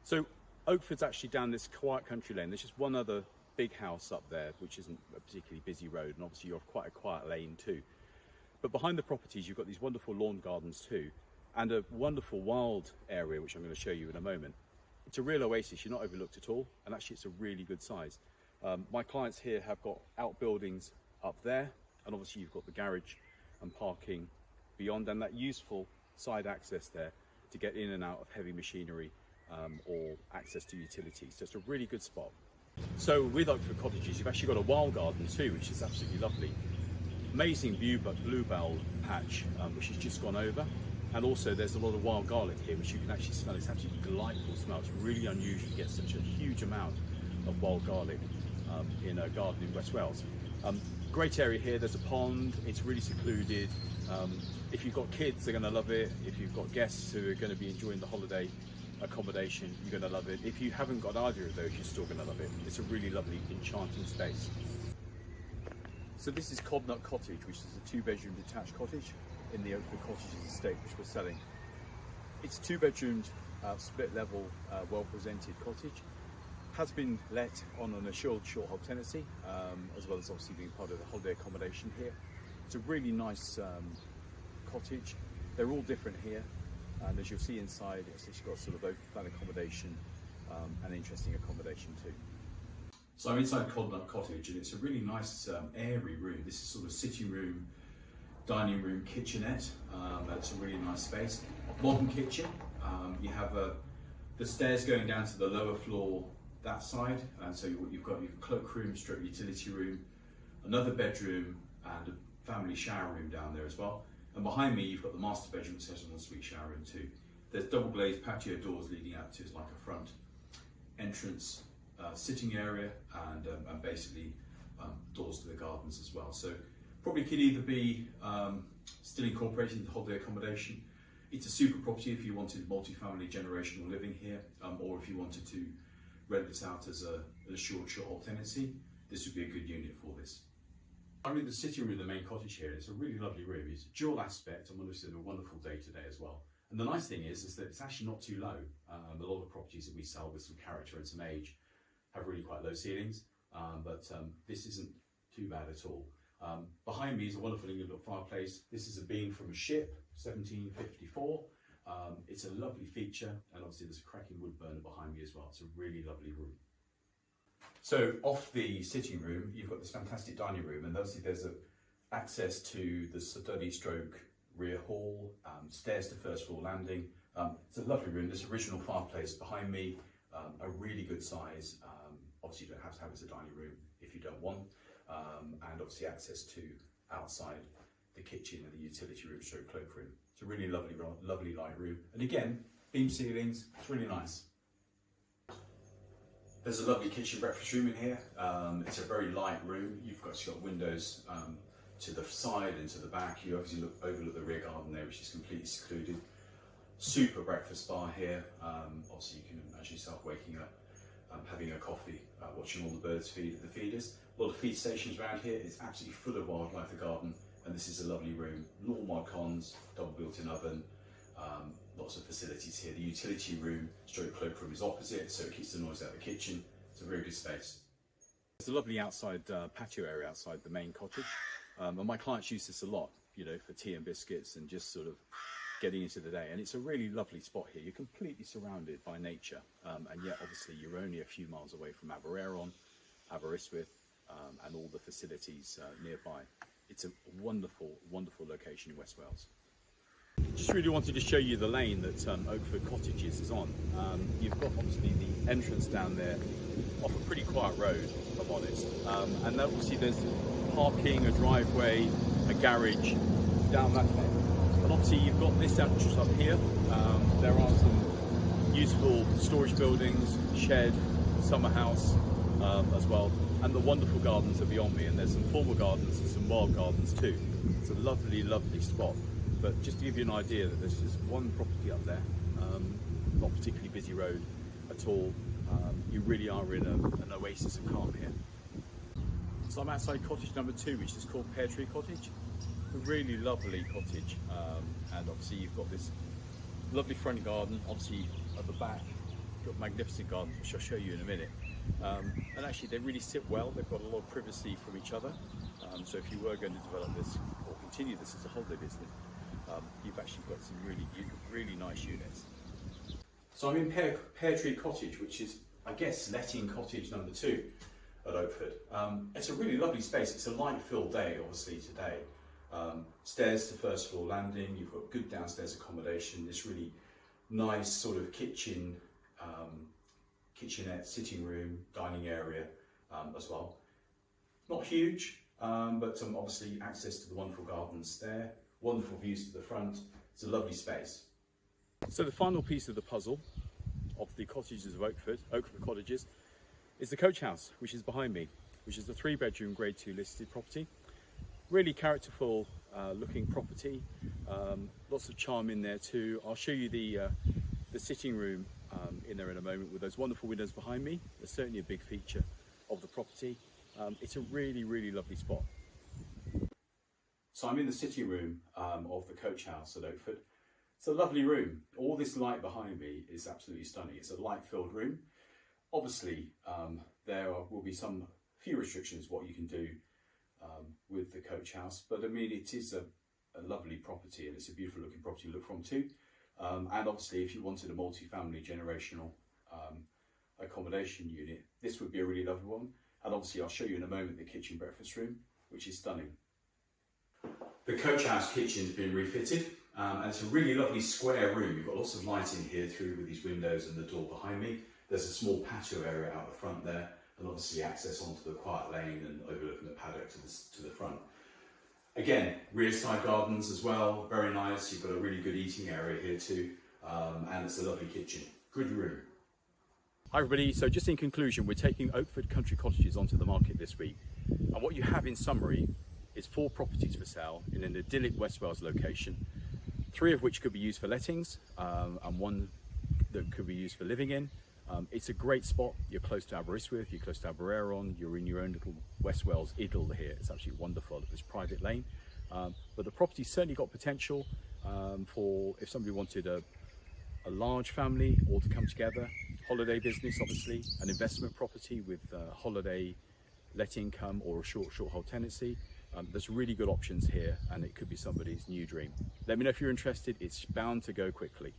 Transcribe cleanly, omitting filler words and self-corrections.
So Oakford's actually down this quiet country lane. There's just one other big house up there, which isn't a particularly busy road, and obviously you're quite a quiet lane too. But behind the properties, you've got these wonderful lawn gardens too, and a wonderful wild area, which I'm going to show you in a moment. It's a real oasis. You're not overlooked at all, and actually it's a really good size. My clients here have got outbuildings up there, and obviously you've got the garage and parking beyond, and that useful side access there to get in and out of heavy machinery or access to utilities. So it's a really good spot. So with Oakford Cottages, you've actually got a wild garden too, which is absolutely lovely. Amazing bluebell patch, which has just gone over. And also there's a lot of wild garlic here, which you can actually smell. It's absolutely delightful smell. It's really unusual to get such a huge amount of wild garlic in a garden in West Wales. Great area here. There's a pond. It's really secluded. If you've got kids, they're going to love it. If you've got guests who are going to be enjoying the holiday accommodation, you're going to love it. If you haven't got either of those, you're still going to love it. It's a really lovely, enchanting space. So this is Cobnut Cottage, which is a 2-bedroom detached cottage in the Oakford Cottages estate, which we're selling. It's a 2-bedroomed, split level, well-presented cottage. Has been let on an assured short hold tenancy, as well as obviously being part of the holiday accommodation here. It's a really nice cottage. They're all different here, and as you'll see inside, it's got sort of open plan accommodation and interesting accommodation too. So I'm inside Cognac Cottage, and it's a really nice airy room. This is sort of sitting room, dining room, kitchenette. It's a really nice space. Modern kitchen. You have the stairs going down to the lower floor that side, and so you've got your cloakroom, stroke utility room, another bedroom, and a family shower room down there as well. And behind me, you've got the master bedroom, which has an ensuite shower room too. There's double glazed patio doors leading out to like a front entrance, sitting area, and basically doors to the gardens as well. So probably could either be still incorporated into holiday accommodation. It's a super property if you wanted multi-family generational living here, or if you wanted to rent this out as a short hold tenancy. This would be a good unit for this. I'm in the sitting room of the main cottage here. It's a really lovely room. It's a dual aspect, and obviously a wonderful day to day as well. And the nice thing is that it's actually not too low. A lot of properties that we sell with some character and some age have really quite low ceilings, but this isn't too bad at all. Behind me is a wonderful England fireplace. This is a beam from a ship, 1754. It's a lovely feature, and obviously there's a cracking wood burner behind me as well. It's a really lovely room. So off the sitting room, you've got this fantastic dining room, and obviously there's access to the study stroke rear hall, stairs to first floor landing. It's a lovely room. This original fireplace behind me, a really good size. Obviously you don't have to have it as a dining room if you don't want, and obviously access to outside the kitchen and the utility room stroke cloakroom. It's a really lovely light room, and again, beam ceilings. It's really nice. There's a lovely kitchen breakfast room in here. It's a very light room. You've got windows to the side and to the back. You obviously overlook the rear garden there, which is completely secluded. Super breakfast bar here. Obviously you can imagine yourself waking up, having a coffee, watching all the birds feed at the feeders. A lot of feed stations around here. It's absolutely full of wildlife, the garden, and this is a lovely room. Lawn mod cons, double built-in oven, lots of facilities here. The utility room, stroke cloakroom is opposite, so it keeps the noise out of the kitchen. It's a very good space. There's a lovely outside patio area outside the main cottage, and my clients use this a lot, you know, for tea and biscuits and just sort of getting into the day. And it's a really lovely spot here. You're completely surrounded by nature, and yet obviously you're only a few miles away from Aberystwyth, and all the facilities nearby. It's a wonderful, wonderful location in West Wales. Just really wanted to show you the lane that Oakford Cottages is on. You've got obviously the entrance down there off a pretty quiet road, if I'm honest. And obviously there's parking, a driveway, a garage down that way. And obviously you've got this entrance up here. There are some useful storage buildings, shed, summer house as well. And the wonderful gardens are beyond me, and there's some formal gardens and some wild gardens too. It's a lovely, lovely spot. But just to give you an idea that there's just one property up there, not particularly busy road at all. You really are in an oasis of calm here. So I'm outside cottage number 2, which is called Pear Tree Cottage. A really lovely cottage, and obviously you've got this lovely front garden, obviously at the back, got magnificent gardens, which I'll show you in a minute. And actually they really sit well. They've got a lot of privacy from each other. So if you were going to develop this or continue this as a holiday business, you've actually got some really nice units. So I'm in Pear Tree Cottage, which is, I guess, letting cottage number 2 at Oakford. It's a really lovely space. It's a light-filled day, obviously, today. Stairs to first floor landing, you've got good downstairs accommodation, this really nice sort of kitchenette, sitting room, dining area as well. Not huge, but obviously access to the wonderful gardens there, wonderful views to the front. It's a lovely space. So the final piece of the puzzle of the cottages of Oakford Cottages, is the Coachhouse, which is behind me, which is a 3-bedroom Grade 2 listed property. Really characterful looking property, lots of charm in there too. I'll show you the sitting room in there in a moment with those wonderful windows behind me. They're certainly a big feature of the property. It's a really lovely spot. So I'm in the sitting room of the Coachhouse at Oakford. It's a lovely room. All this light behind me is absolutely stunning. It's a light-filled room. Obviously, there will be some few restrictions what you can do with the Coachhouse, but I mean it is a lovely property and it's a beautiful looking property to look from too. And obviously, if you wanted a multi-family generational accommodation unit, this would be a really lovely one. And obviously, I'll show you in a moment the kitchen breakfast room, which is stunning. The Coachhouse kitchen's been refitted, and it's a really lovely square room. You've got lots of light in here through with these windows and the door behind me. There's a small patio area out the front there, and obviously access onto the quiet lane and overlooking the paddock to the front. Again, rear side gardens as well, very nice. You've got a really good eating area here too, and it's a lovely kitchen. Good room. Hi everybody, so just in conclusion, we're taking Oakford Country Cottages onto the market this week. And what you have in summary is 4 properties for sale in an idyllic West Wales location, 3 of which could be used for lettings, and 1 that could be used for living in. It's a great spot. You're close to Aberystwyth, you're close to Aberaeron, you're in your own little West Wales idyll here. It's absolutely wonderful at this private lane. But the property's certainly got potential for if somebody wanted a large family all to come together. Holiday business, obviously, an investment property with holiday let income or a short hold tenancy. There's really good options here, and it could be somebody's new dream. Let me know if you're interested. It's bound to go quickly.